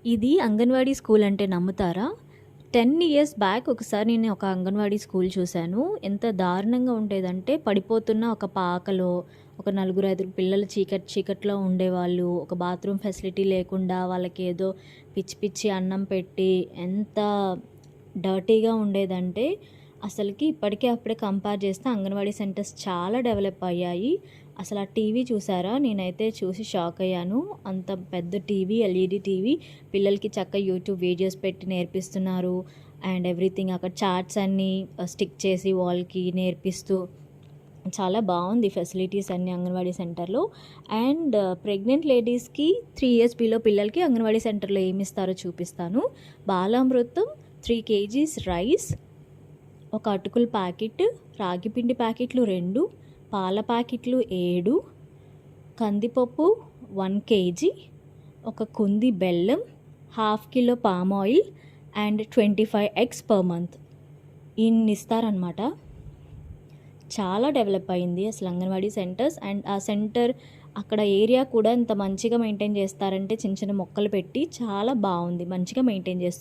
ఇది అంగన్వాడీ స్కూల్ అంటే నమ్ముతారా? 10 ఇయర్స్ బ్యాక్ ఒకసారి నేను ఒక అంగన్వాడీ స్కూల్ చూశాను. ఎంత దారుణంగా ఉండేదంటే పడిపోతున్న ఒక పాకలో ఒక నలుగురు, ఐదుగురు పిల్లలు చీకట్లో ఉండేవాళ్ళు. ఒక బాత్రూమ్ ఫెసిలిటీ లేకుండా వాళ్ళకి ఏదో పిచ్చి పిచ్చి అన్నం పెట్టి ఎంత డర్టీగా ఉండేదంటే అసలకి ఇప్పటికి అప్పుడే కంపేర్ చేస్తే అంగన్వాడీ సెంటర్స్ చాలా డెవలప్ అయ్యాయి. అసలు ఆ టీవీ చూసారా? నేనైతే చూసి షాక్ అయ్యాను. అంత పెద్ద టీవీ, ఎల్ఈడి టీవీ, పిల్లలకి చక్కగా యూట్యూబ్ వీడియోస్ పెట్టి నేర్పిస్తున్నారు. అండ్ ఎవ్రీథింగ్ అక్కడ చార్ట్స్ అన్నీ స్టిక్ చేసి వాల్కి నేర్పిస్తూ చాలా బాగుంది ఫెసిలిటీస్ అన్నీ అంగన్వాడీ సెంటర్లో. అండ్ ప్రెగ్నెంట్ లేడీస్కి 3 ఇయర్స్ బిలో పిల్లలకి అంగన్వాడీ సెంటర్లో ఏమి ఇస్తారో చూపిస్తాను. బాలామృతం 3 kgs రైస్, ఒక అటుకుల ప్యాకెట్, రాగిపిండి ప్యాకెట్లు 2, పాల ప్యాకెట్లు 7, కందిపప్పు 1 kg, ఒక కుంది బెల్లం, 1/2 kilo palm oil and 25 eggs per month ఇన్ని ఇస్తారనమాట. చాలా డెవలప్ అయింది అసలు అంగన్వాడీ సెంటర్స్. అండ్ ఆ సెంటర్ అక్కడ ఏరియా కూడా ఇంత మంచిగా మెయింటైన్ చేస్తారంటే చిన్న చిన్న మొక్కలు పెట్టి చాలా బాగుంది, మంచిగా మెయింటైన్ చేస్తున్నారు.